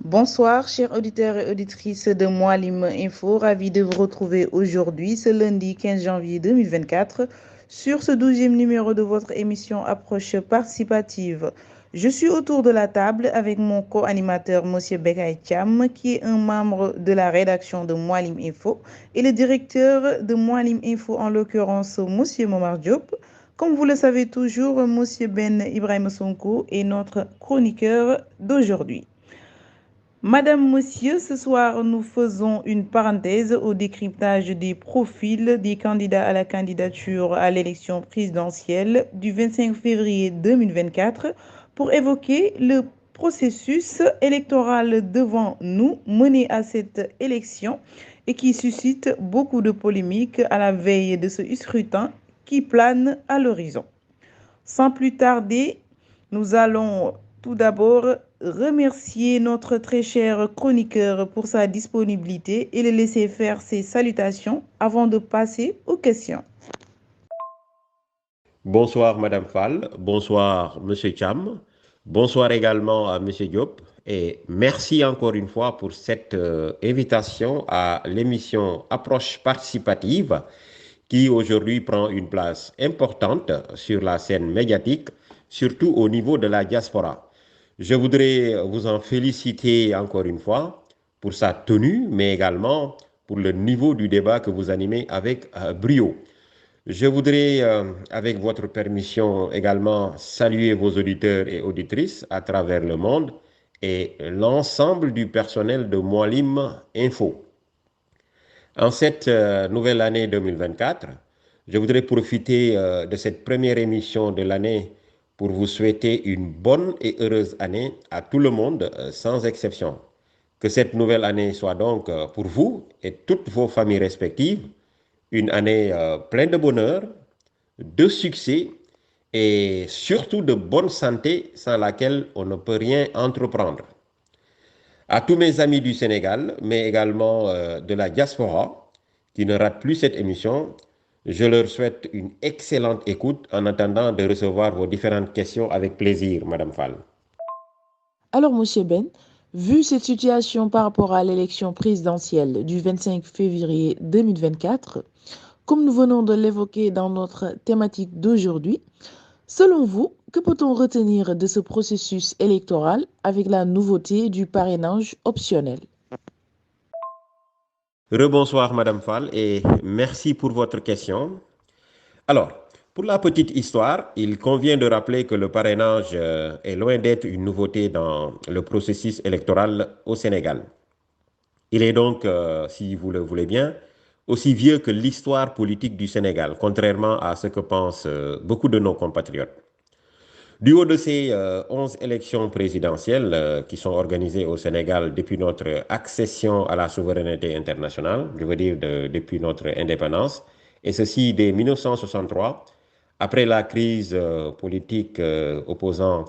Bonsoir, chers auditeurs et auditrices de Moualim Info. Ravi de vous retrouver aujourd'hui, ce lundi 15 janvier 2024, sur ce 12e numéro de votre émission Approche participative. Je suis autour de la table avec mon co-animateur, M. Bekay Cham, qui est un membre de la rédaction de Moualim Info, et le directeur de Moualim Info, en l'occurrence, M. Momar Diop. Comme vous le savez toujours, M. Ben Ibrahim Sonko est notre chroniqueur d'aujourd'hui. Madame, Monsieur, ce soir, nous faisons une parenthèse au décryptage des profils des candidats à la candidature à l'élection présidentielle du 25 février 2024 pour évoquer le processus électoral devant nous mené à cette élection et qui suscite beaucoup de polémiques à la veille de ce scrutin qui plane à l'horizon. Sans plus tarder, nous allons tout d'abord remercier notre très cher chroniqueur pour sa disponibilité et le laisser faire ses salutations avant de passer aux questions. Bonsoir Madame Fall, bonsoir Monsieur Cham, bonsoir également à Monsieur Diop et merci encore une fois pour cette invitation à l'émission Approche participative qui aujourd'hui prend une place importante sur la scène médiatique, surtout au niveau de la diaspora. Je voudrais vous en féliciter encore une fois pour sa tenue, mais également pour le niveau du débat que vous animez avec brio. Je voudrais, avec votre permission, également saluer vos auditeurs et auditrices à travers le monde et l'ensemble du personnel de Moualim Info. En cette nouvelle année 2024, je voudrais profiter de cette première émission de l'année pour vous souhaiter une bonne et heureuse année à tout le monde, sans exception. Que cette nouvelle année soit donc pour vous et toutes vos familles respectives une année pleine de bonheur, de succès et surtout de bonne santé sans laquelle on ne peut rien entreprendre. À tous mes amis du Sénégal, mais également de la diaspora, qui ne ratent plus cette émission, je leur souhaite une excellente écoute en attendant de recevoir vos différentes questions avec plaisir, Madame Fall. Alors, Monsieur Ben, vu cette situation par rapport à l'élection présidentielle du 25 février 2024, comme nous venons de l'évoquer dans notre thématique d'aujourd'hui, selon vous, que peut-on retenir de ce processus électoral avec la nouveauté du parrainage optionnel? Rebonsoir Madame Fall et merci pour votre question. Alors, pour la petite histoire, il convient de rappeler que le parrainage est loin d'être une nouveauté dans le processus électoral au Sénégal. Il est donc, si vous le voulez bien, aussi vieux que l'histoire politique du Sénégal, contrairement à ce que pensent beaucoup de nos compatriotes. Du haut de ces 11 élections présidentielles qui sont organisées au Sénégal depuis notre accession à la souveraineté internationale, je veux dire depuis notre indépendance, et ceci dès 1963, après la crise politique opposant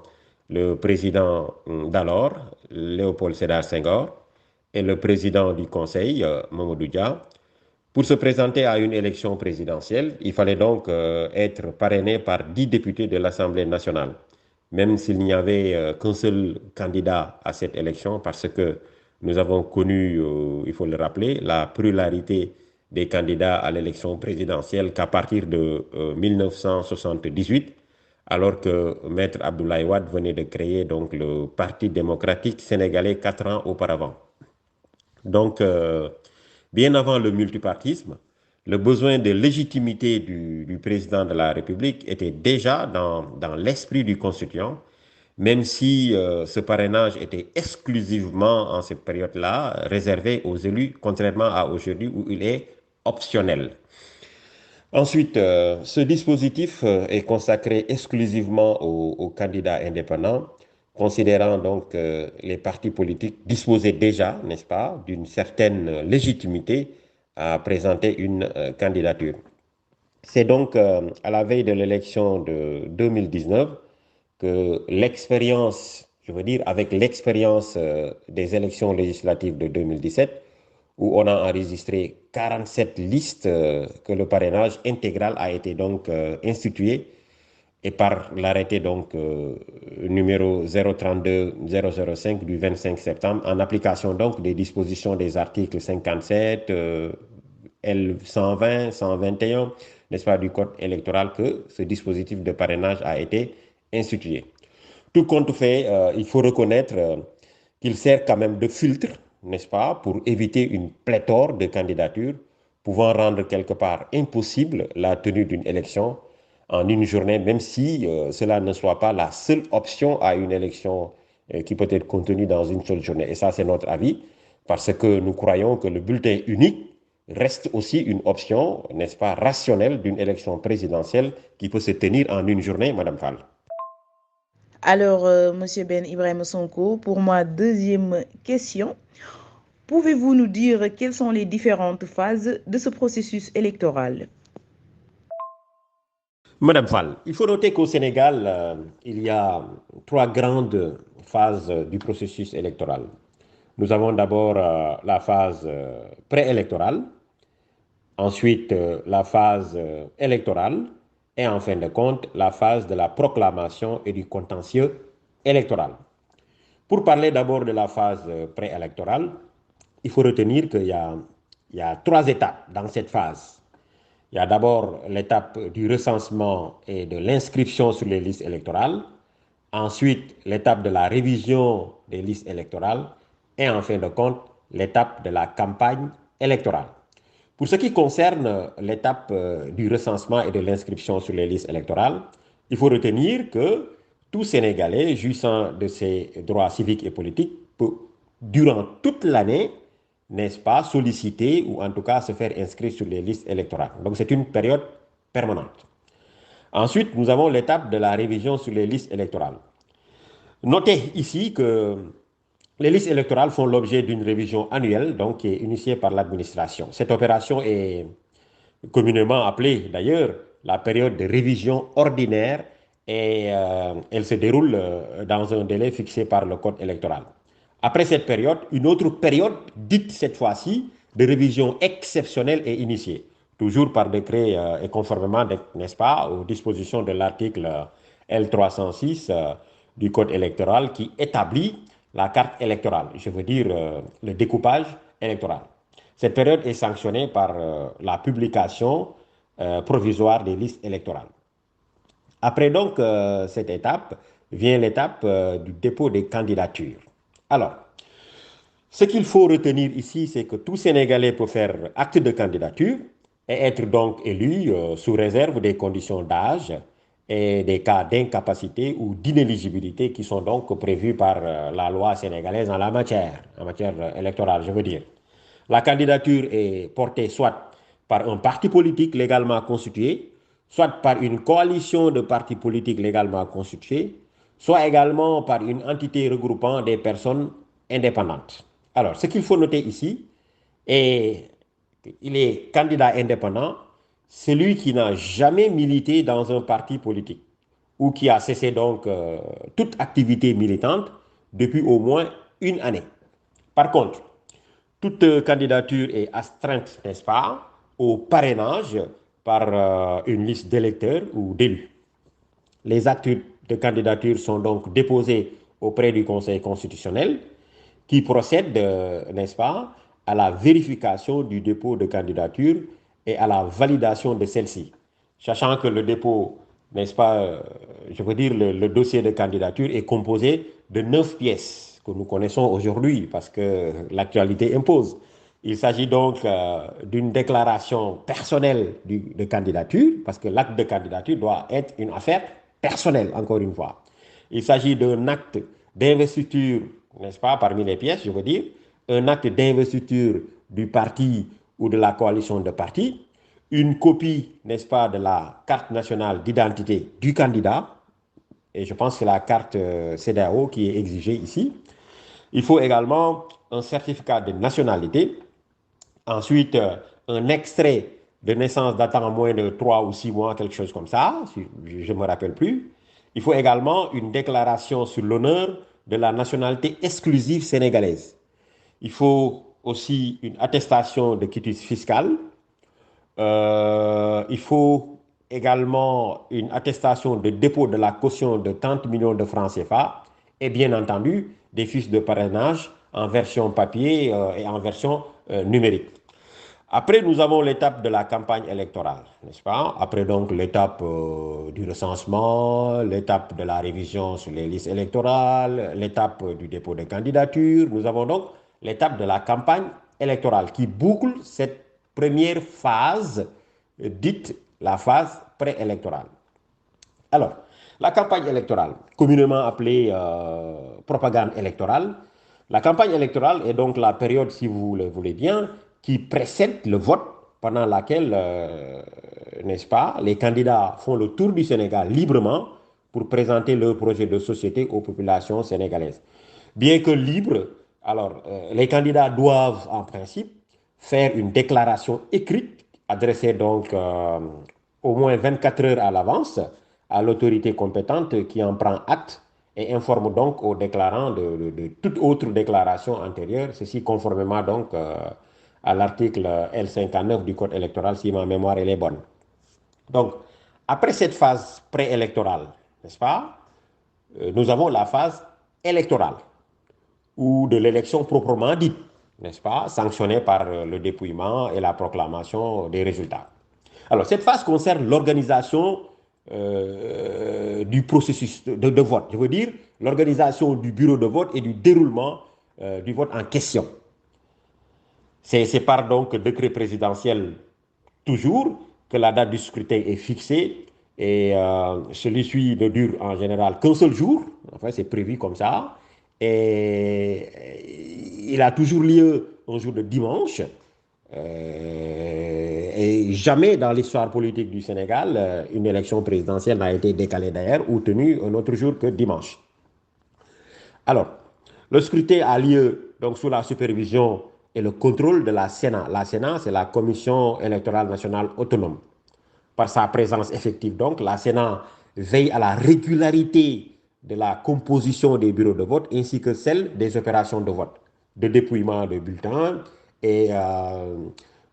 le président d'alors, Léopold Sédar Senghor, et le président du Conseil, Mamadou Dia. Pour se présenter à une élection présidentielle, il fallait donc être parrainé par 10 députés de l'Assemblée nationale, même s'il n'y avait qu'un seul candidat à cette élection, parce que nous avons connu, il faut le rappeler, la pluralité des candidats à l'élection présidentielle qu'à partir de 1978, alors que Maître Abdoulaye Wade venait de créer donc, le Parti démocratique sénégalais 4 ans auparavant. Donc, bien avant le multipartisme, le besoin de légitimité du président de la République était déjà dans l'esprit du constituant, même si ce parrainage était exclusivement en cette période-là réservé aux élus, contrairement à aujourd'hui où il est optionnel. Ensuite, ce dispositif est consacré exclusivement aux candidats indépendants, considérant donc que les partis politiques disposaient déjà, n'est-ce pas, d'une certaine légitimité à présenter une candidature. C'est donc à la veille de l'élection de 2019 que l'expérience, je veux dire avec l'expérience des élections législatives de 2017, où on a enregistré 47 listes, que le parrainage intégral a été donc institué et par l'arrêté donc numéro 032-005 du 25 septembre, en application donc des dispositions des articles 57, L120, 121, n'est-ce pas, du code électoral, que ce dispositif de parrainage a été institué. Tout compte fait, il faut reconnaître qu'il sert quand même de filtre, n'est-ce pas, pour éviter une pléthore de candidatures pouvant rendre quelque part impossible la tenue d'une élection en une journée, même si cela ne soit pas la seule option à une élection qui peut être contenue dans une seule journée. Et ça, c'est notre avis, parce que nous croyons que le bulletin unique reste aussi une option, n'est-ce pas, rationnelle d'une élection présidentielle qui peut se tenir en une journée, Madame Fall. Alors, Monsieur Ben Ibrahim Sonko, pour ma deuxième question, pouvez-vous nous dire quelles sont les différentes phases de ce processus électoral? Madame Fall, il faut noter qu'au Sénégal, il y a trois grandes phases du processus électoral. Nous avons d'abord la phase préélectorale, ensuite la phase électorale et en fin de compte la phase de la proclamation et du contentieux électoral. Pour parler d'abord de la phase préélectorale, il faut retenir qu'il y a trois étapes dans cette phase. Il y a d'abord l'étape du recensement et de l'inscription sur les listes électorales, ensuite l'étape de la révision des listes électorales et en fin de compte l'étape de la campagne électorale. Pour ce qui concerne l'étape du recensement et de l'inscription sur les listes électorales, il faut retenir que tout Sénégalais jouissant de ses droits civiques et politiques peut, durant toute l'année, n'est-ce pas, solliciter ou en tout cas se faire inscrire sur les listes électorales. Donc c'est une période permanente. Ensuite, nous avons l'étape de la révision sur les listes électorales. Notez ici que les listes électorales font l'objet d'une révision annuelle, donc qui est initiée par l'administration. Cette opération est communément appelée d'ailleurs la période de révision ordinaire et elle se déroule dans un délai fixé par le code électoral. Après cette période, une autre période, dite cette fois-ci, de révision exceptionnelle est initiée, toujours par décret et conformément, n'est-ce pas, aux dispositions de l'article L306 du code électoral qui établit la carte électorale, je veux dire le découpage électoral. Cette période est sanctionnée par la publication provisoire des listes électorales. Après donc cette étape, vient l'étape du dépôt des candidatures. Alors, ce qu'il faut retenir ici, c'est que tout Sénégalais peut faire acte de candidature et être donc élu sous réserve des conditions d'âge et des cas d'incapacité ou d'inéligibilité qui sont donc prévus par la loi sénégalaise en matière électorale, je veux dire. La candidature est portée soit par un parti politique légalement constitué, soit par une coalition de partis politiques légalement constitués, soit également par une entité regroupant des personnes indépendantes. Alors, ce qu'il faut noter ici, est qu'il est candidat indépendant, celui qui n'a jamais milité dans un parti politique ou qui a cessé donc toute activité militante depuis au moins une année. Par contre, toute candidature est astreinte, n'est-ce pas, au parrainage par une liste d'électeurs ou d'élus. Les actes de candidature sont donc déposés auprès du Conseil constitutionnel qui procède, n'est-ce pas, à la vérification du dépôt de candidature et à la validation de celle-ci. Sachant que le dépôt, n'est-ce pas, je veux dire, le dossier de candidature est composé de 9 pièces que nous connaissons aujourd'hui parce que l'actualité impose. Il s'agit donc d'une déclaration personnelle de candidature, parce que l'acte de candidature doit être une affaire personnelle, encore une fois. Il s'agit d'un acte d'investiture, n'est-ce pas, parmi les pièces, je veux dire, un acte d'investiture du parti ou de la coalition de partis, une copie, n'est-ce pas, de la carte nationale d'identité du candidat, et je pense que c'est la carte CEDEAO qui est exigée ici. Il faut également un certificat de nationalité, ensuite un extrait de naissance datant moins de 3 ou 6 mois, quelque chose comme ça, si je ne me rappelle plus. Il faut également une déclaration sur l'honneur de la nationalité exclusive sénégalaise. Il faut aussi une attestation de quitus fiscal. Il faut également une attestation de dépôt de la caution de 30 millions de francs CFA et bien entendu des fiches de parrainage en version papier et en version numérique. Après, nous avons l'étape de la campagne électorale, n'est-ce pas? Après, donc, l'étape du recensement, l'étape de la révision sur les listes électorales, l'étape du dépôt de candidature. Nous avons donc l'étape de la campagne électorale qui boucle cette première phase dite la phase préélectorale. Alors, la campagne électorale, communément appelée propagande électorale, la campagne électorale est donc la période, si vous le voulez bien, qui précède le vote pendant laquelle, n'est-ce pas, les candidats font le tour du Sénégal librement pour présenter leur projet de société aux populations sénégalaises. Bien que libres, alors les candidats doivent en principe faire une déclaration écrite adressée donc au moins 24 heures à l'avance à l'autorité compétente qui en prend acte et informe donc aux déclarants de toute autre déclaration antérieure, ceci conformément donc à l'article L59 du Code électoral, si ma mémoire elle est bonne. Donc, après cette phase préélectorale, n'est-ce pas, nous avons la phase électorale, ou de l'élection proprement dite, n'est-ce pas, sanctionnée par le dépouillement et la proclamation des résultats. Alors, cette phase concerne l'organisation du processus de vote. Je veux dire, l'organisation du bureau de vote et du déroulement du vote en question. C'est par donc décret présidentiel toujours que la date du scrutin est fixée et celui-ci ne dure en général qu'un seul jour. Enfin, c'est prévu comme ça. Et il a toujours lieu un jour de dimanche. Et jamais dans l'histoire politique du Sénégal, une élection présidentielle n'a été décalée d'ailleurs ou tenue un autre jour que dimanche. Alors, le scrutin a lieu donc sous la supervision et le contrôle de la Sénat. La Sénat, c'est la Commission électorale nationale autonome. Par sa présence effective, donc, la Sénat veille à la régularité de la composition des bureaux de vote ainsi que celle des opérations de vote, de dépouillement de bulletins et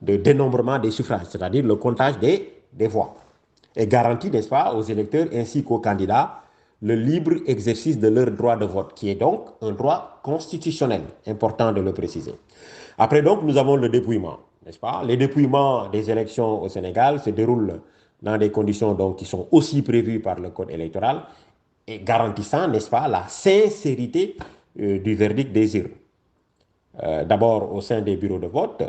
de dénombrement des suffrages, c'est-à-dire le comptage des voix. Et garantit, n'est-ce pas, aux électeurs ainsi qu'aux candidats le libre exercice de leur droit de vote, qui est donc un droit constitutionnel, important de le préciser. Après, donc, nous avons le dépouillement, n'est-ce pas? Les dépouillements des élections au Sénégal se déroulent dans des conditions donc, qui sont aussi prévues par le Code électoral et garantissant, n'est-ce pas, la sincérité du verdict des urnes. D'abord au sein des bureaux de vote,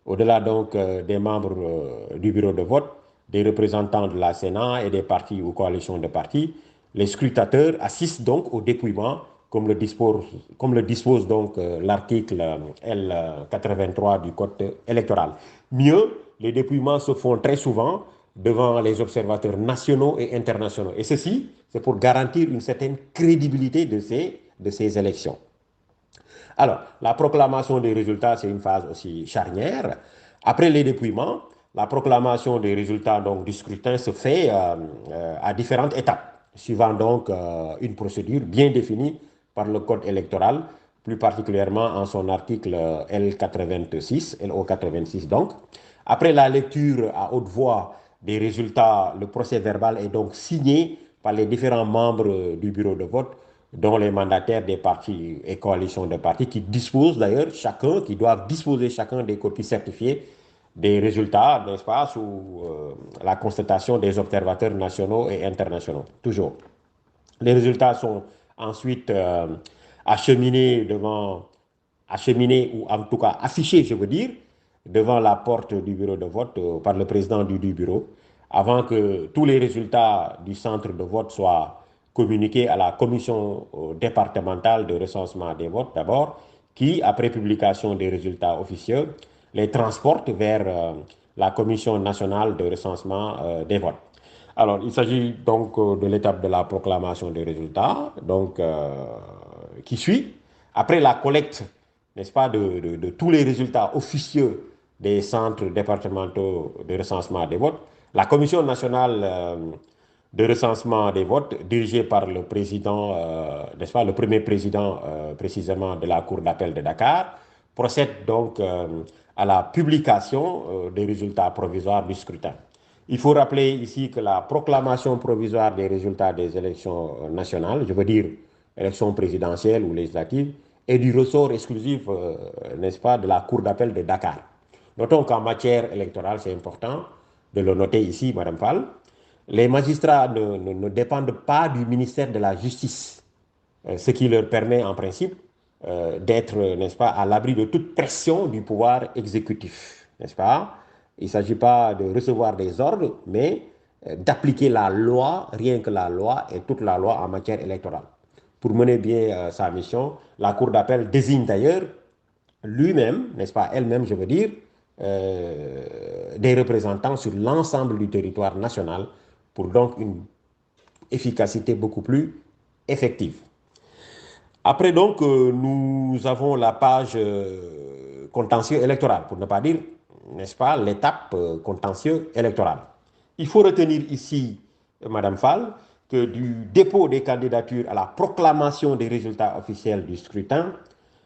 au-delà donc des membres du bureau de vote, des représentants de la Sénat et des partis ou coalitions de partis, les scrutateurs assistent donc au dépouillement comme le dispose donc l'article L83 du Code électoral. Mieux, les dépouillements se font très souvent devant les observateurs nationaux et internationaux. Et ceci, c'est pour garantir une certaine crédibilité de ces élections. Alors, la proclamation des résultats, c'est une phase aussi charnière. Après les dépouillements, la proclamation des résultats donc, du scrutin se fait à différentes étapes, suivant donc une procédure bien définie par le Code électoral, plus particulièrement en son article L86, LO86 donc. Après la lecture à haute voix des résultats, le procès verbal est donc signé par les différents membres du bureau de vote, dont les mandataires des partis et coalitions de partis qui disposent d'ailleurs qui doivent disposer chacun des copies certifiées des résultats, n'est-ce pas, sous la constatation des observateurs nationaux et internationaux, toujours. Les résultats sont ensuite acheminés ou en tout cas affichés, je veux dire, devant la porte du bureau de vote par le président du bureau, avant que tous les résultats du centre de vote soient communiqués à la commission départementale de recensement des votes d'abord, qui, après publication des résultats officieux, les transporte vers la commission nationale de recensement des votes. Alors, il s'agit donc de l'étape de la proclamation des résultats, donc, qui suit. Après la collecte, n'est-ce pas, de tous les résultats officieux des centres départementaux de recensement des votes, la commission nationale de recensement des votes, dirigée par le président, n'est-ce pas, le premier président précisément de la Cour d'appel de Dakar, procède donc à la publication des résultats provisoires du scrutin. Il faut rappeler ici que la proclamation provisoire des résultats des élections nationales, je veux dire élections présidentielles ou législatives, est du ressort exclusif, n'est-ce pas, de la Cour d'appel de Dakar. Notons qu'en matière électorale, c'est important de le noter ici, Madame Fall, les magistrats ne dépendent pas du ministère de la Justice, ce qui leur permet en principe d'être, n'est-ce pas, à l'abri de toute pression du pouvoir exécutif, n'est-ce pas? Il ne s'agit pas de recevoir des ordres, mais d'appliquer la loi, rien que la loi et toute la loi en matière électorale. Pour mener bien sa mission, la Cour d'appel désigne d'ailleurs lui-même, n'est-ce pas, elle-même, je veux dire, des représentants sur l'ensemble du territoire national pour donc une efficacité beaucoup plus effective. Après donc, nous avons la page contentieux électoral, pour ne pas dire, n'est-ce pas, l'étape contentieux électoral. Il faut retenir ici, Madame Fall, que du dépôt des candidatures à la proclamation des résultats officiels du scrutin,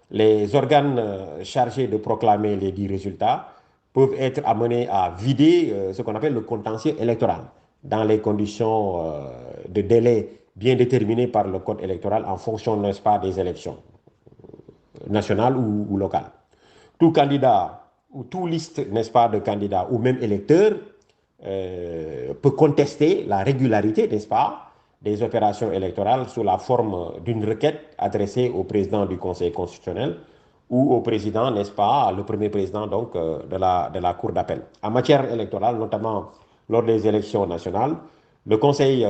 les organes chargés de proclamer les dits résultats peuvent être amenés à vider ce qu'on appelle le contentieux électoral dans les conditions de délai bien déterminées par le code électoral en fonction, n'est-ce pas, des élections nationales ou locales. Tout candidat ou tout liste, n'est-ce pas, de candidats ou même électeurs peut contester la régularité, n'est-ce pas, des opérations électorales sous la forme d'une requête adressée au président du Conseil constitutionnel ou au président, n'est-ce pas, le premier président donc de la Cour d'appel. En matière électorale, notamment lors des élections nationales, le Conseil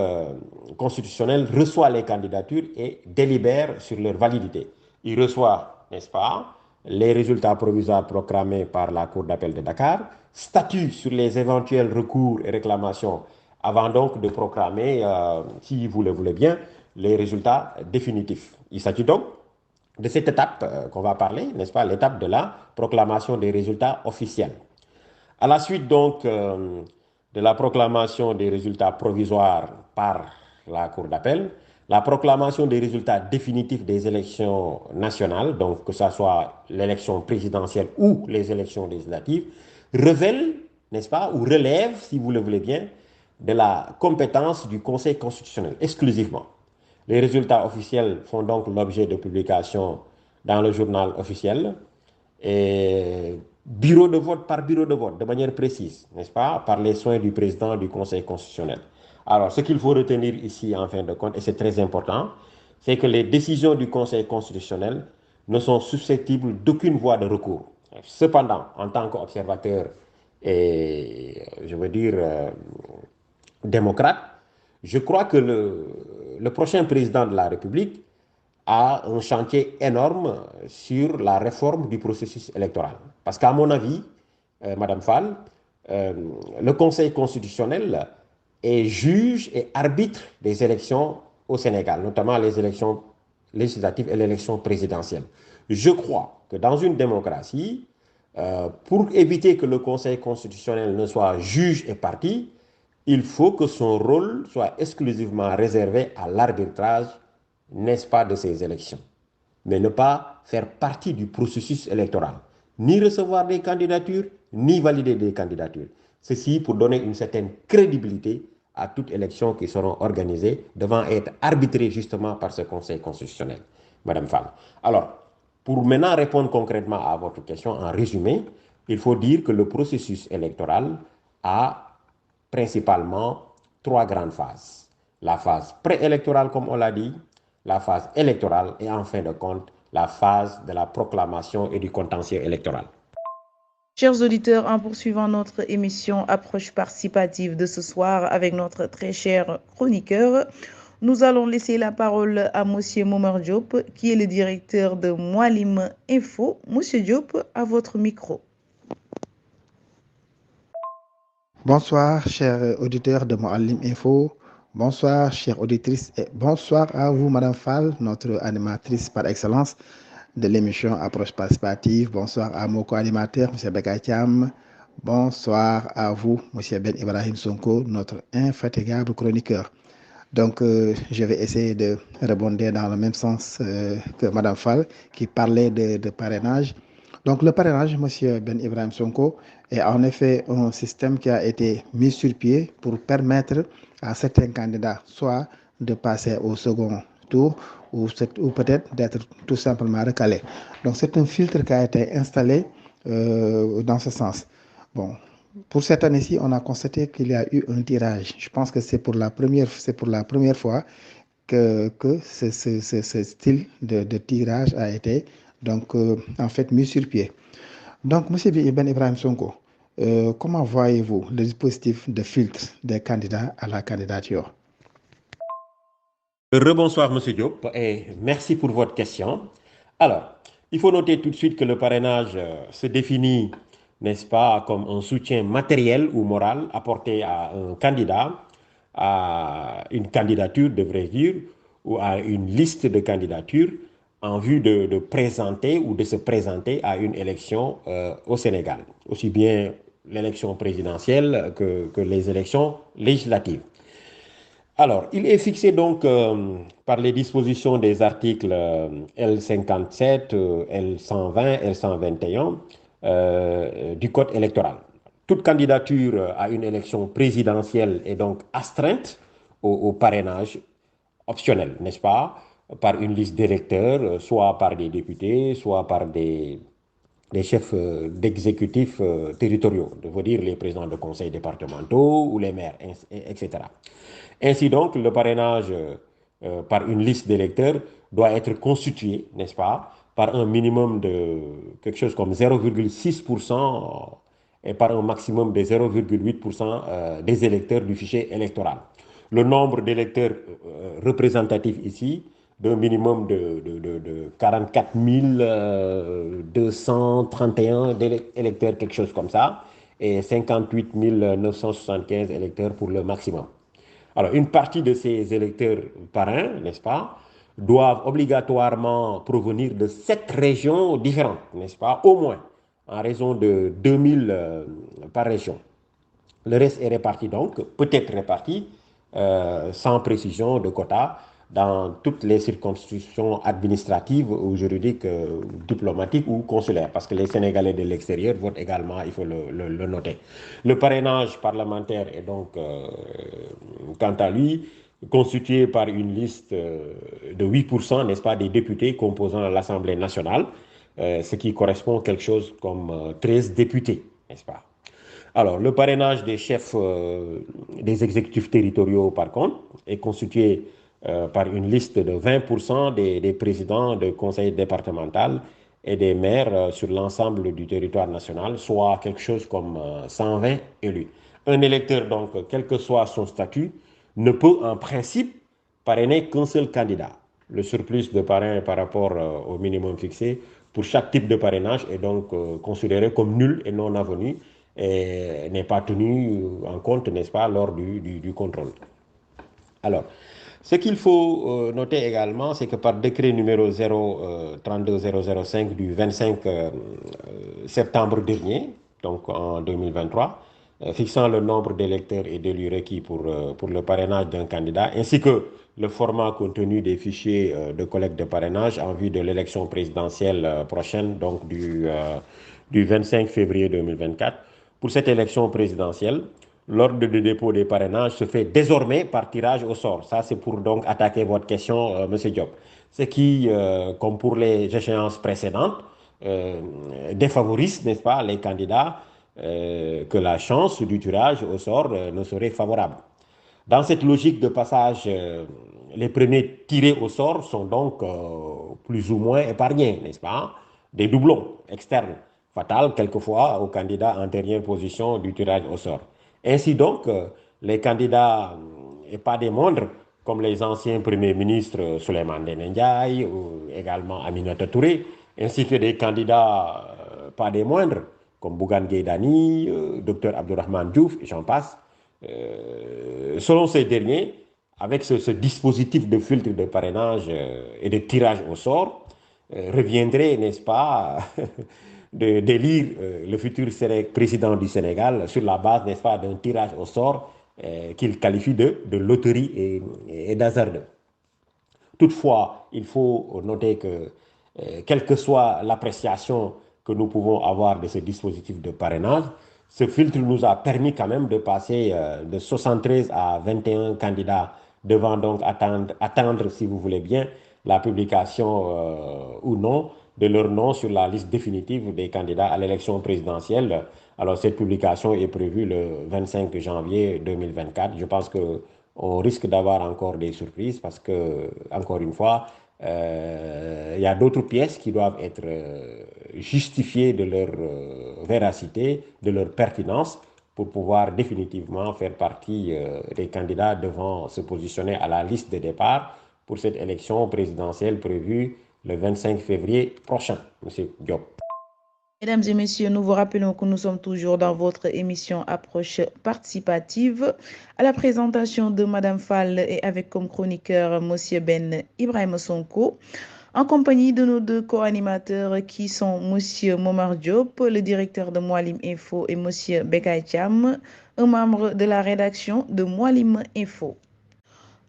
constitutionnel reçoit les candidatures et délibère sur leur validité. Il reçoit, n'est-ce pas, les résultats provisoires proclamés par la Cour d'appel de Dakar, statue sur les éventuels recours et réclamations avant donc de proclamer, si vous le voulez bien, les résultats définitifs. Il s'agit donc de cette étape qu'on va parler, n'est-ce pas, l'étape de la proclamation des résultats officiels. À la suite donc de la proclamation des résultats provisoires par la Cour d'appel, la proclamation des résultats définitifs des élections nationales, donc que ce soit l'élection présidentielle ou les élections législatives, révèle, n'est-ce pas, ou relève, si vous le voulez bien, de la compétence du Conseil constitutionnel exclusivement. Les résultats officiels font donc l'objet de publication dans le journal officiel et bureau de vote par bureau de vote, de manière précise, n'est-ce pas, par les soins du président du Conseil constitutionnel. Alors, ce qu'il faut retenir ici, en fin de compte, et c'est très important, c'est que les décisions du Conseil constitutionnel ne sont susceptibles d'aucune voie de recours. Cependant, en tant qu'observateur et, je veux dire, démocrate, je crois que le prochain président de la République a un chantier énorme sur la réforme du processus électoral. Parce qu'à mon avis, Madame Fall, le Conseil constitutionnel est juge et arbitre des élections au Sénégal, notamment les élections législatives et l'élection présidentielle. Je crois que dans une démocratie, pour éviter que le Conseil constitutionnel ne soit juge et partie, il faut que son rôle soit exclusivement réservé à l'arbitrage, n'est-ce pas, de ces élections, mais ne pas faire partie du processus électoral, ni recevoir des candidatures, ni valider des candidatures. Ceci pour donner une certaine crédibilité à toute élection qui seront organisées, devant être arbitrées justement par ce Conseil constitutionnel, Madame Fall. Alors, pour maintenant répondre concrètement à votre question, en résumé, il faut dire que le processus électoral a principalement trois grandes phases. La phase préélectorale, comme on l'a dit, la phase électorale et en fin de compte, la phase de la proclamation et du contentieux électoral. Chers auditeurs, en poursuivant notre émission Approche participative de ce soir avec notre très cher chroniqueur, nous allons laisser la parole à Monsieur Momar Diop, qui est le directeur de Moualim Info. Monsieur Diop, à votre micro. Bonsoir, chers auditeurs de Moualim Info. Bonsoir, chères auditrices. Et bonsoir à vous, Madame Fall, notre animatrice par excellence de l'émission Approche participative. Bonsoir à mon co-animateur, M. Bekatiam. Bonsoir à vous, M. Ben Ibrahim Sonko, notre infatigable chroniqueur. Donc, je vais essayer de rebondir dans le même sens que Madame Fall, qui parlait de parrainage. Donc le parrainage, M. Ben Ibrahim Sonko, est en effet un système qui a été mis sur pied pour permettre à certains candidats soit de passer au second tour ou peut-être d'être tout simplement recalés. Donc c'est un filtre qui a été installé dans ce sens. Bon, pour cette année-ci, on a constaté qu'il y a eu un tirage. Je pense que c'est pour la première fois que ce style de tirage a été donc en fait mis sur pied. Donc, M. Ben Ibrahim Sonko, comment voyez-vous le dispositif de filtre des candidats à la candidature? Rebonsoir, Monsieur Diop, et merci pour votre question. Alors, il faut noter tout de suite que le parrainage se définit, n'est-ce pas, comme un soutien matériel ou moral apporté à un candidat, à une candidature, devrais-je dire, ou à une liste de candidatures en vue de présenter ou de se présenter à une élection au Sénégal, aussi bien l'élection présidentielle que les élections législatives. Alors, il est fixé donc par les dispositions des articles L57, L120, L121 du Code électoral. Toute candidature à une élection présidentielle est donc astreinte au parrainage optionnel, n'est-ce pas? Par une liste d'électeurs, soit par des députés, soit par des chefs d'exécutifs territoriaux, je veux dire les présidents de conseils départementaux ou les maires, etc. Ainsi donc, le parrainage par une liste d'électeurs doit être constitué, n'est-ce pas, par un minimum de quelque chose comme 0,6% et par un maximum de 0,8% des électeurs du fichier électoral. Le nombre d'électeurs représentatifs ici, d'un minimum de 44 231 électeurs, quelque chose comme ça, et 58 975 électeurs pour le maximum. Alors, une partie de ces électeurs parrains, n'est-ce pas, doivent obligatoirement provenir de 7 régions différentes, n'est-ce pas, au moins, en raison de 2000 par région. Le reste est réparti donc, peut être réparti, sans précision de quotas, dans toutes les circonscriptions administratives ou juridiques, diplomatiques ou consulaires, parce que les Sénégalais de l'extérieur votent également, il faut le noter. Le parrainage parlementaire est donc, quant à lui, constitué par une liste de 8%, n'est-ce pas, des députés composant l'Assemblée nationale, ce qui correspond à quelque chose comme 13 députés, n'est-ce pas? Alors, le parrainage des chefs des exécutifs territoriaux, par contre, est constitué par une liste de 20% des présidents de conseils départemental et des maires sur l'ensemble du territoire national, soit quelque chose comme 120 élus. Un électeur, donc, quel que soit son statut, ne peut en principe parrainer qu'un seul candidat. Le surplus de parrain par rapport au minimum fixé pour chaque type de parrainage est donc considéré comme nul et non avenu et n'est pas tenu en compte, n'est-ce pas, lors du contrôle. Alors, ce qu'il faut noter également, c'est que par décret numéro 032-005 du 25 septembre dernier, donc en 2023, fixant le nombre d'électeurs et d'élus requis pour le parrainage d'un candidat, ainsi que le format contenu des fichiers de collecte de parrainage en vue de l'élection présidentielle prochaine, donc du 25 février 2024. Pour cette élection présidentielle, l'ordre de dépôt des parrainages se fait désormais par tirage au sort. Ça, c'est pour donc attaquer votre question, M. Diop. Ce qui, comme pour les échéances précédentes, défavorise, n'est-ce pas, les candidats que la chance du tirage au sort ne serait favorable. Dans cette logique de passage, les premiers tirés au sort sont donc plus ou moins épargnés, n'est-ce pas? Des doublons externes, fatals quelquefois aux candidats en dernière position du tirage au sort. Ainsi donc, les candidats, et pas des moindres, comme les anciens premiers ministres Souleymane Ndéné Ndiaye ou également Aminata Touré, ainsi que des candidats, pas des moindres, comme Bougane Gueye Dany, Dr Abdourahmane Diouf, et j'en passe. Selon ces derniers, avec ce dispositif de filtre de parrainage et de tirage au sort, reviendrait, n'est-ce pas, d'élire le futur président du Sénégal sur la base, n'est-ce pas, d'un tirage au sort qu'il qualifie de loterie et d'hasardeux. Toutefois, il faut noter que, quelle que soit l'appréciation que nous pouvons avoir de ce dispositif de parrainage. Ce filtre nous a permis quand même de passer de 73 à 21 candidats devant donc attendre, si vous voulez bien, la publication ou non de leur nom sur la liste définitive des candidats à l'élection présidentielle. Alors cette publication est prévue le 25 janvier 2024. Je pense qu'on risque d'avoir encore des surprises parce que, encore une fois, il y a d'autres pièces qui doivent être justifiées de leur véracité, de leur pertinence pour pouvoir définitivement faire partie des candidats devant se positionner à la liste de départ pour cette élection présidentielle prévue le 25 février prochain. Monsieur Diop. Mesdames et messieurs, nous vous rappelons que nous sommes toujours dans votre émission Approche participative. À la présentation de Madame Fall et avec comme chroniqueur Monsieur Ben Ibrahim Sonko, en compagnie de nos deux co-animateurs qui sont Monsieur Momar Diop, le directeur de Moualim Info, et Monsieur Bekay Cham, un membre de la rédaction de Moualim Info.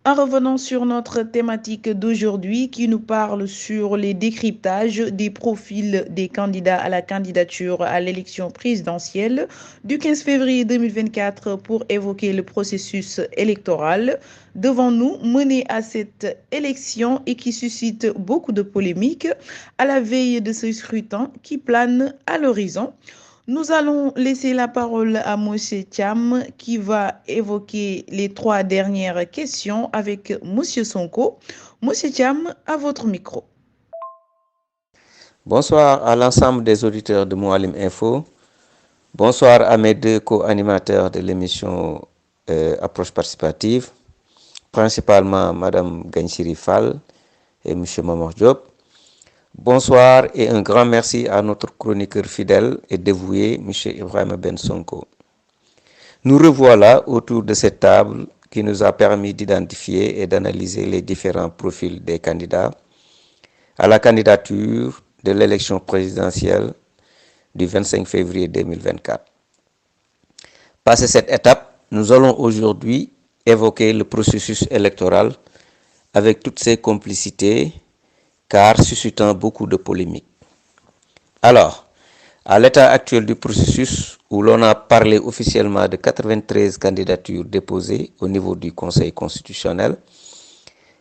En revenant sur notre thématique d'aujourd'hui qui nous parle sur les décryptages des profils des candidats à la candidature à l'élection présidentielle du 15 février 2024 pour évoquer le processus électoral devant nous mené à cette élection et qui suscite beaucoup de polémiques à la veille de ce scrutin qui plane à l'horizon. Nous allons laisser la parole à M. Cham qui va évoquer les trois dernières questions avec M. Sonko. M. Cham, à votre micro. Bonsoir à l'ensemble des auditeurs de Moualim Info. Bonsoir à mes deux co-animateurs de l'émission Approche participative, principalement Mme Ganchiri Fall et M. Momar Diop. Bonsoir et un grand merci à notre chroniqueur fidèle et dévoué, M. Ibrahim Ben Sonko. Nous revoilà autour de cette table qui nous a permis d'identifier et d'analyser les différents profils des candidats à la candidature de l'élection présidentielle du 25 février 2024. Passé cette étape, nous allons aujourd'hui évoquer le processus électoral avec toutes ses complicités, car suscitant beaucoup de polémiques. Alors, à l'état actuel du processus, où l'on a parlé officiellement de 93 candidatures déposées au niveau du Conseil constitutionnel,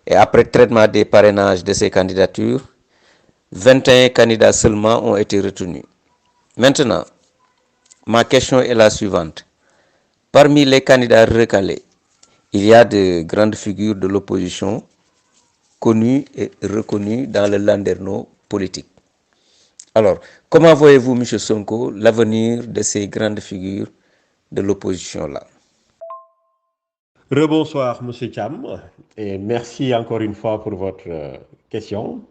et après traitement des parrainages de ces candidatures, 21 candidats seulement ont été retenus. Maintenant, ma question est la suivante. Parmi les candidats recalés, il y a de grandes figures de l'opposition connues et reconnues dans le landerneau politique. Alors, comment voyez-vous, M. Sonko, l'avenir de ces grandes figures de l'opposition-là? Rebonsoir, M. Cham, et merci encore une fois pour votre question.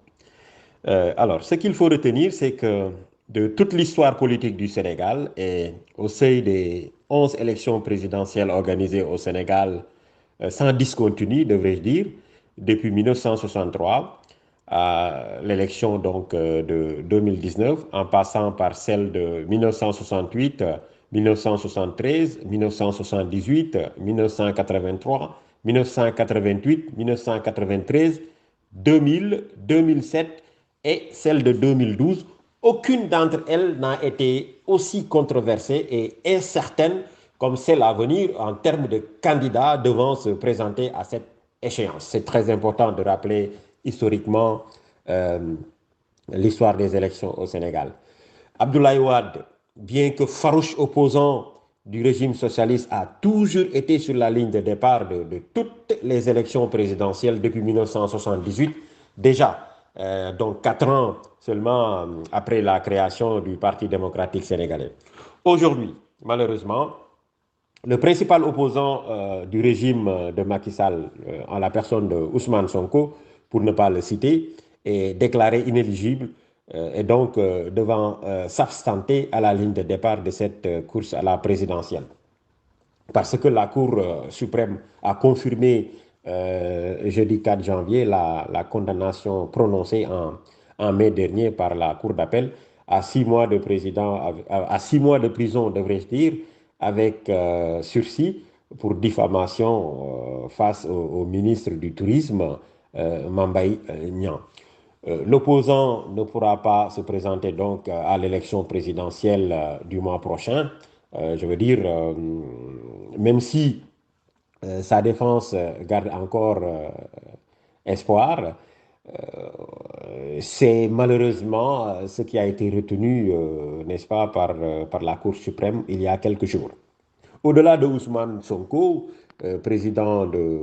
Alors, ce qu'il faut retenir, c'est que de toute l'histoire politique du Sénégal et au seuil des 11 élections présidentielles organisées au Sénégal sans discontinu, devrais-je dire, depuis 1963 à l'élection donc de 2019, en passant par celle de 1968, 1973, 1978, 1983, 1988, 1993, 2000, 2007 et celle de 2012, aucune d'entre elles n'a été aussi controversée et incertaine comme celle à venir en termes de candidats devant se présenter à cette échéance. C'est très important de rappeler historiquement l'histoire des élections au Sénégal. Abdoulaye Wade, bien que farouche opposant du régime socialiste, a toujours été sur la ligne de départ de toutes les élections présidentielles depuis 1978, déjà. Donc 4 ans seulement après la création du Parti démocratique sénégalais. Aujourd'hui, malheureusement, le principal opposant du régime de Macky Sall, en la personne de Ousmane Sonko, pour ne pas le citer, est déclaré inéligible et donc devant s'abstenter à la ligne de départ de cette course à la présidentielle. Parce que la Cour suprême a confirmé jeudi 4 janvier la condamnation prononcée en mai dernier par la Cour d'appel à 6 mois de prison, devrais-je dire, avec sursis pour diffamation face au ministre du Tourisme, Mame Mbaye Niang. L'opposant ne pourra pas se présenter donc à l'élection présidentielle du mois prochain. Je veux dire, même si sa défense garde encore espoir, c'est malheureusement ce qui a été retenu, n'est-ce pas, par la Cour suprême il y a quelques jours. Au-delà de Ousmane Sonko, président de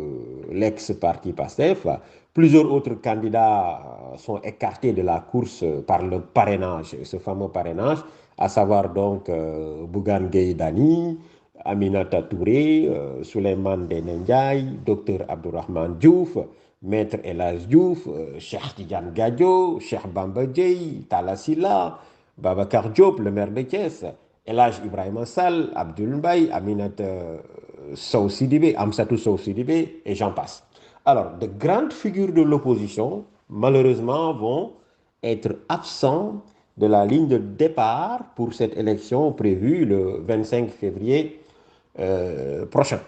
l'ex-parti PASTEF, plusieurs autres candidats sont écartés de la course par le parrainage, ce fameux parrainage, à savoir donc Bougane Gueye Dany, Aminata Touré, Souleymane Ndéné Ndiaye, Dr Abdourahmane Diouf, Maître El Hadji Diouf, Cheikh Tidiane Gadio, Cheikh Bamba Dièye, Talla Sylla, Babacar Diop, le maire de Thiès, El Hadji Ibrahima Sall, Abdoul Mbaye, Aminata Sow Sidibé, Amsatou Sow Sidibé, et j'en passe. Alors, de grandes figures de l'opposition, malheureusement, vont être absents de la ligne de départ pour cette élection prévue le 25 février prochain.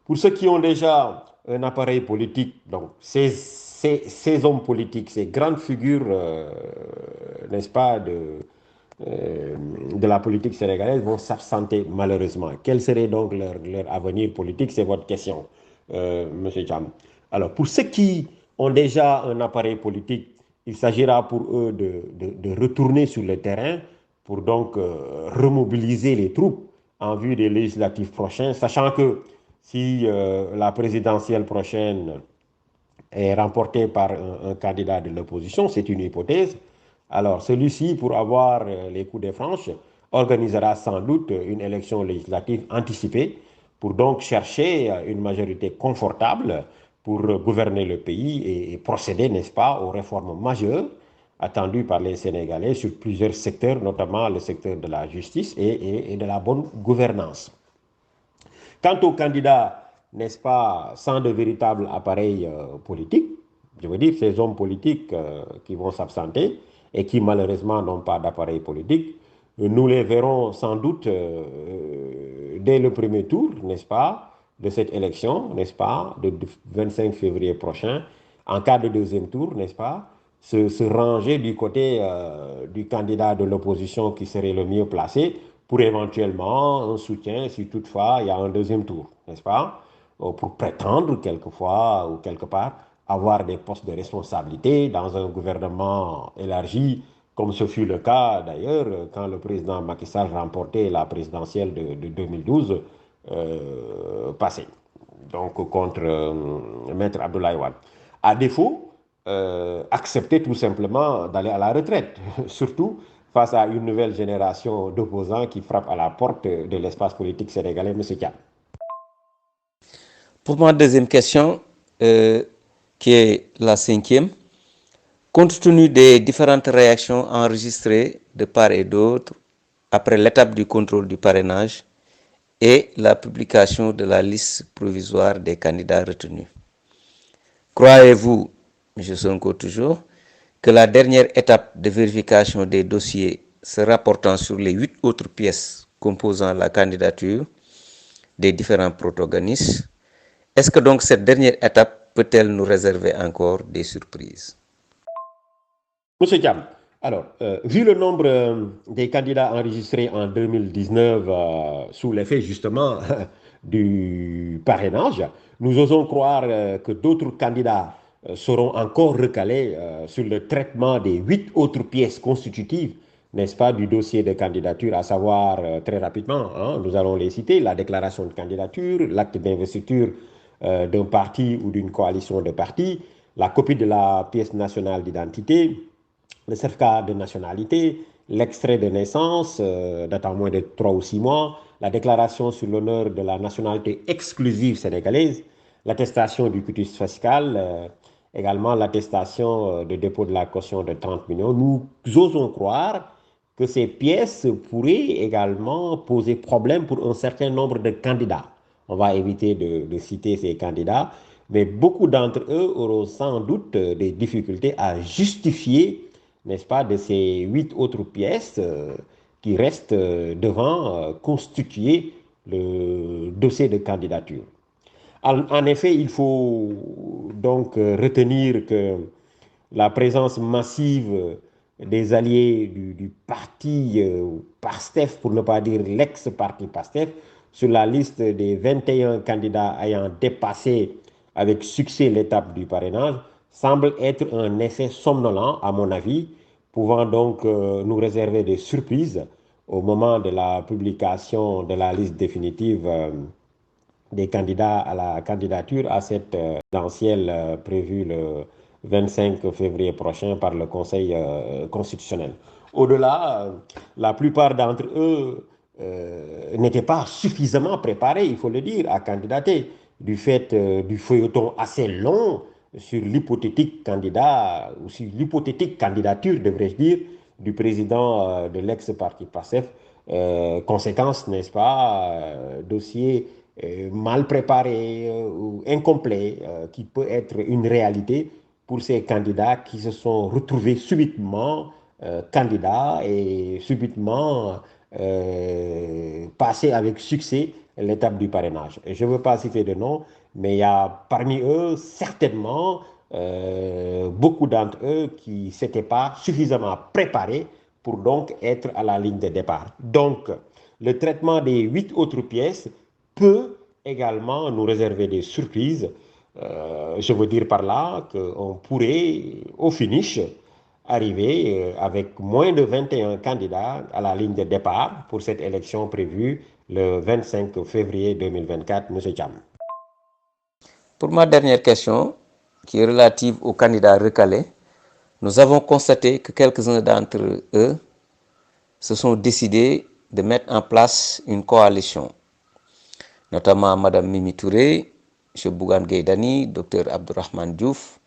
Pour ceux qui ont déjà un appareil politique, donc ces hommes politiques, ces grandes figures, n'est-ce pas, de la politique sénégalaise vont s'absenter malheureusement. Quel serait donc leur avenir politique? C'est votre question, Monsieur Cham. Alors, pour ceux qui ont déjà un appareil politique, il s'agira pour eux de retourner sur le terrain pour donc remobiliser les troupes en vue des législatives prochaines, sachant que si la présidentielle prochaine est remportée par un candidat de l'opposition, c'est une hypothèse, alors celui-ci, pour avoir les coups des franches, organisera sans doute une élection législative anticipée pour donc chercher une majorité confortable pour gouverner le pays et procéder, n'est-ce pas, aux réformes majeures attendues par les Sénégalais sur plusieurs secteurs, notamment le secteur de la justice et de la bonne gouvernance. Quant aux candidats, n'est-ce pas, sans de véritable appareil politique, je veux dire ces hommes politiques qui vont s'absenter et qui malheureusement n'ont pas d'appareil politique, nous les verrons sans doute dès le premier tour, n'est-ce pas, de cette élection, n'est-ce pas, de 25 février prochain, en cas de deuxième tour, n'est-ce pas, se ranger du côté du candidat de l'opposition qui serait le mieux placé pour éventuellement un soutien si toutefois il y a un deuxième tour, n'est-ce pas, pour prétendre quelquefois ou quelque part avoir des postes de responsabilité dans un gouvernement élargi, comme ce fut le cas d'ailleurs quand le président Macky Sall remportait la présidentielle de 2012 passée, donc contre Maître Abdoulaye Wade. À défaut, accepter tout simplement d'aller à la retraite, surtout face à une nouvelle génération d'opposants qui frappe à la porte de l'espace politique sénégalais. M. Thiam. Pour ma deuxième question, qui est la cinquième, compte tenu des différentes réactions enregistrées de part et d'autre après l'étape du contrôle du parrainage et la publication de la liste provisoire des candidats retenus, croyez-vous, M. Sonko toujours, que la dernière étape de vérification des dossiers se rapportant sur les 8 autres pièces composant la candidature des différents protagonistes, est-ce que donc cette dernière étape peut-elle nous réserver encore des surprises? Monsieur Thiam, alors, vu le nombre des candidats enregistrés en 2019 sous l'effet justement du parrainage, nous osons croire que d'autres candidats seront encore recalés sur le traitement des 8 autres pièces constitutives, n'est-ce pas, du dossier de candidature, à savoir très rapidement, hein, nous allons les citer, la déclaration de candidature, l'acte d'investiture d'un parti ou d'une coalition de partis, la copie de la pièce nationale d'identité, le certificat de nationalité, l'extrait de naissance datant moins de 3 ou 6 mois, la déclaration sur l'honneur de la nationalité exclusive sénégalaise, l'attestation du quitus fiscal, également l'attestation de dépôt de la caution de 30 millions. Nous osons croire que ces pièces pourraient également poser problème pour un certain nombre de candidats. On va éviter de citer ces candidats, mais beaucoup d'entre eux auront sans doute des difficultés à justifier, n'est-ce pas, de ces 8 autres pièces qui restent devant constituer le dossier de candidature. En effet, il faut donc retenir que la présence massive des alliés du parti PASTEF, pour ne pas dire l'ex-parti PASTEF, sur la liste des 21 candidats ayant dépassé avec succès l'étape du parrainage, semble être un effet somnolent, à mon avis, pouvant donc nous réserver des surprises au moment de la publication de la liste définitive des candidats à la candidature à cette présidentielle prévue le 25 février prochain par le Conseil constitutionnel. Au-delà, la plupart d'entre eux n'étaient pas suffisamment préparés, il faut le dire, à candidater, du fait du feuilleton assez long sur l'hypothétique candidat, ou sur l'hypothétique candidature, devrais-je dire, du président de l'ex-parti PASTEF. Conséquence, n'est-ce pas, dossier mal préparé ou incomplet, qui peut être une réalité pour ces candidats qui se sont retrouvés subitement candidats et subitement passés avec succès l'étape du parrainage. Et je ne veux pas citer de nom, mais il y a parmi eux certainement beaucoup d'entre eux qui ne s'étaient pas suffisamment préparés pour donc être à la ligne de départ. Donc, le traitement des 8 autres pièces peut également nous réserver des surprises. Je veux dire par là qu'on pourrait, au finish, arriver avec moins de 21 candidats à la ligne de départ pour cette élection prévue le 25 février 2024, M. Cham. Pour ma dernière question, qui est relative aux candidats recalés, nous avons constaté que quelques-uns d'entre eux se sont décidés de mettre en place une coalition, notamment Mme Mimi Touré, M. Bougane Gueye Dany, Dr Abdourahmane Diouf.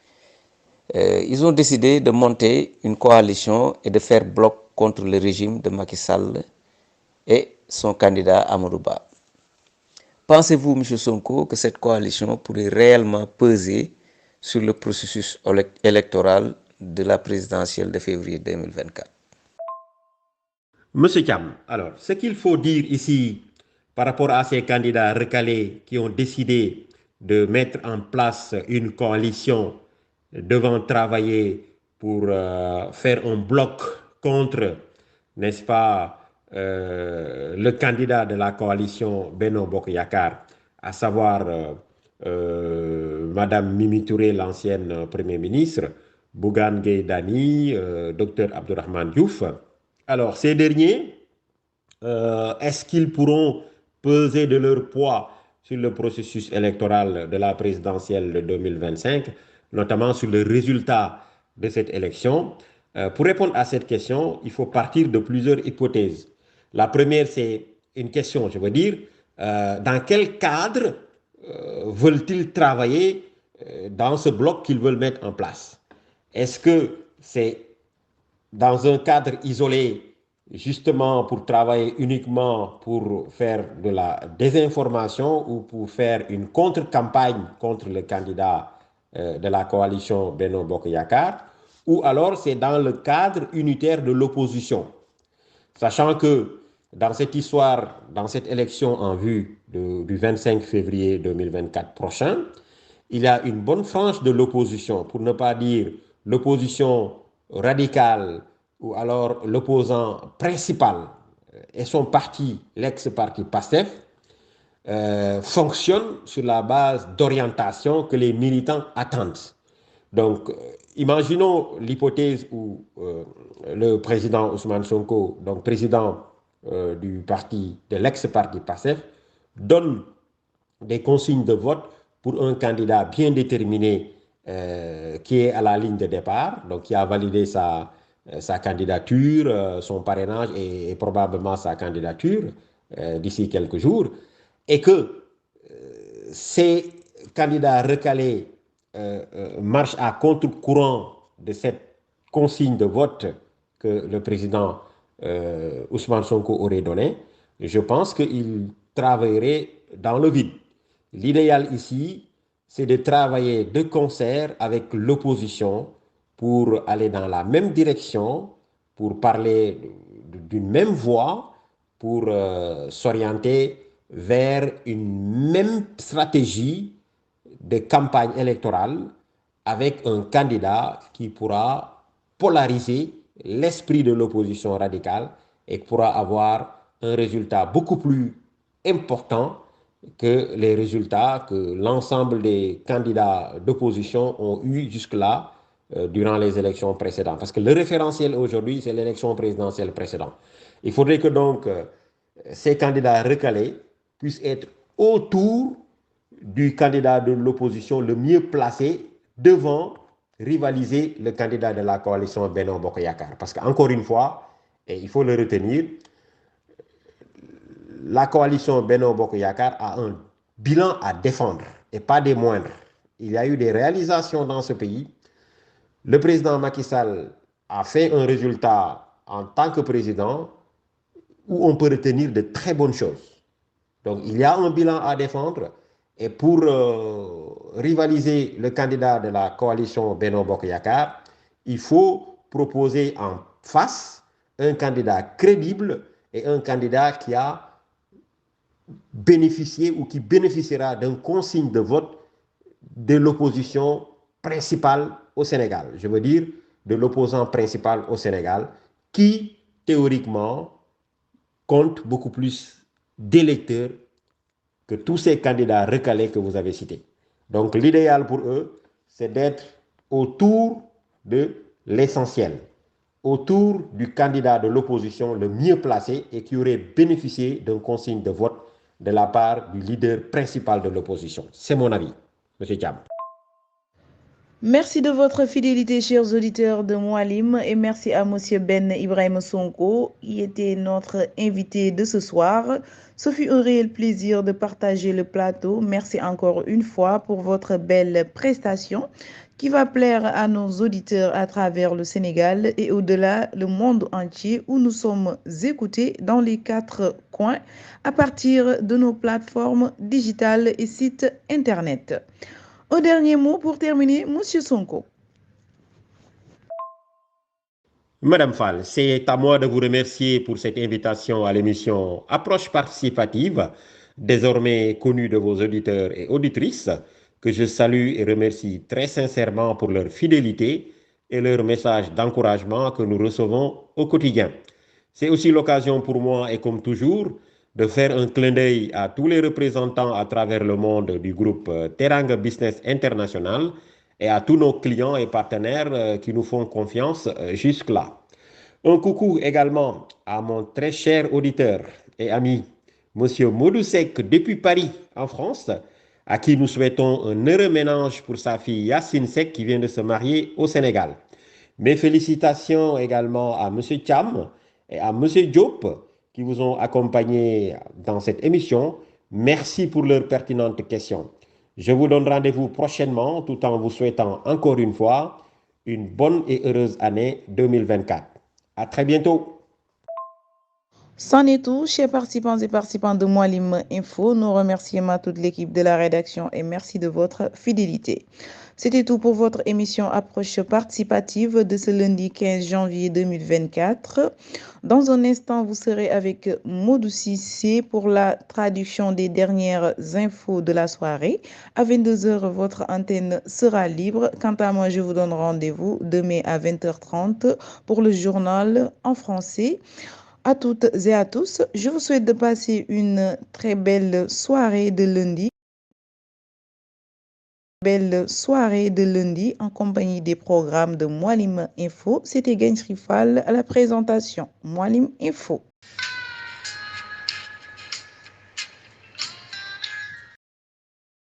Ils ont décidé de monter une coalition et de faire bloc contre le régime de Macky Sall et son candidat Amadou Ba. Pensez-vous, M. Sonko, que cette coalition pourrait réellement peser sur le processus électoral de la présidentielle de février 2024? Monsieur Cham, alors, ce qu'il faut dire ici par rapport à ces candidats recalés qui ont décidé de mettre en place une coalition devant travailler pour faire un bloc contre, n'est-ce pas, le candidat de la coalition Benno Bokk Yakaar, à savoir Madame Mimi Touré, l'ancienne Premier ministre, Bougane Gueye Dany, Dr Abdourahmane Diouf. Alors, ces derniers, est-ce qu'ils pourront peser de leur poids sur le processus électoral de la présidentielle de 2025, notamment sur le résultat de cette élection? Pour répondre à cette question, il faut partir de plusieurs hypothèses. La première, c'est une question, je veux dire, dans quel cadre veulent-ils travailler dans ce bloc qu'ils veulent mettre en place? Est-ce que c'est dans un cadre isolé, justement pour travailler uniquement pour faire de la désinformation ou pour faire une contre-campagne contre le candidat de la coalition Benno Bokk Yakaar, ou alors c'est dans le cadre unitaire de l'opposition, sachant que dans cette histoire, dans cette élection en vue du 25 février 2024 prochain, il y a une bonne frange de l'opposition, pour ne pas dire l'opposition radicale, ou alors l'opposant principal et son parti, l'ex-parti PASTEF, fonctionne sur la base d'orientation que les militants attendent. Donc, imaginons l'hypothèse où le président Ousmane Sonko, donc président du parti, de l'ex-parti PASTEF, donne des consignes de vote pour un candidat bien déterminé qui est à la ligne de départ, donc qui a validé sa candidature, son parrainage et probablement sa candidature d'ici quelques jours, et que ces candidats recalés marchent à contre-courant de cette consigne de vote que le président Ousmane Sonko aurait donnée, je pense qu'il travaillerait dans le vide. L'idéal ici, c'est de travailler de concert avec l'opposition pour aller dans la même direction, pour parler d'une même voix, pour s'orienter vers une même stratégie de campagne électorale avec un candidat qui pourra polariser l'esprit de l'opposition radicale et qui pourra avoir un résultat beaucoup plus important que les résultats que l'ensemble des candidats d'opposition ont eu jusque-là durant les élections précédentes. Parce que le référentiel aujourd'hui, c'est l'élection présidentielle précédente. Il faudrait que donc ces candidats recalés puissent être autour du candidat de l'opposition le mieux placé devant rivaliser le candidat de la coalition Benno Bokk Yakaar. Parce qu'encore une fois, et il faut le retenir, la coalition Benno Bokk Yakaar a un bilan à défendre et pas des moindres. Il y a eu des réalisations dans ce pays. Le président Macky Sall a fait un résultat en tant que président où on peut retenir de très bonnes choses. Donc il y a un bilan à défendre et pour rivaliser le candidat de la coalition Benno Bokk Yakaar, il faut proposer en face un candidat crédible et un candidat qui a bénéficié ou qui bénéficiera d'un consigne de vote de l'opposition principale au Sénégal. Je veux dire de l'opposant principal au Sénégal qui, théoriquement, compte beaucoup plus d'électeurs que tous ces candidats recalés que vous avez cités. Donc l'idéal pour eux, c'est d'être autour de l'essentiel, autour du candidat de l'opposition le mieux placé et qui aurait bénéficié d'un consigne de vote de la part du leader principal de l'opposition. C'est mon avis, M. Thiam. Merci de votre fidélité, chers auditeurs de Mouhalim, et merci à M. Ben Ibrahim Sonko, qui était notre invité de ce soir. Ce fut un réel plaisir de partager le plateau. Merci encore une fois pour votre belle prestation qui va plaire à nos auditeurs à travers le Sénégal et au-delà le monde entier où nous sommes écoutés dans les 4 coins à partir de nos plateformes digitales et sites Internet. Un dernier mot pour terminer, M. Sonko. Madame Fall, c'est à moi de vous remercier pour cette invitation à l'émission Approche participative, désormais connue de vos auditeurs et auditrices, que je salue et remercie très sincèrement pour leur fidélité et leur message d'encouragement que nous recevons au quotidien. C'est aussi l'occasion pour moi, et comme toujours, de faire un clin d'œil à tous les représentants à travers le monde du groupe Teranga Business International et à tous nos clients et partenaires qui nous font confiance jusque-là. Un coucou également à mon très cher auditeur et ami, M. Modousek depuis Paris, en France, à qui nous souhaitons un heureux ménage pour sa fille Yassine Sek qui vient de se marier au Sénégal. Mes félicitations également à M. Thiam et à M. Diop qui vous ont accompagné dans cette émission. Merci pour leurs pertinentes questions. Je vous donne rendez-vous prochainement tout en vous souhaitant encore une fois une bonne et heureuse année 2024. À très bientôt. C'en est tout, chers participants et participants de Mouhalim Info. Nous remercions à toute l'équipe de la rédaction et merci de votre fidélité. C'était tout pour votre émission Approche participative de ce lundi 15 janvier 2024. Dans un instant, vous serez avec Modou Cissé pour la traduction des dernières infos de la soirée. À 22h, votre antenne sera libre. Quant à moi, je vous donne rendez-vous demain à 20h30 pour le journal en français. À toutes et à tous, je vous souhaite de passer une très belle soirée de lundi. Belle soirée de lundi en compagnie des programmes de Mouhalim Info. C'était Gagne Rifal à la présentation. Mouhalim Info.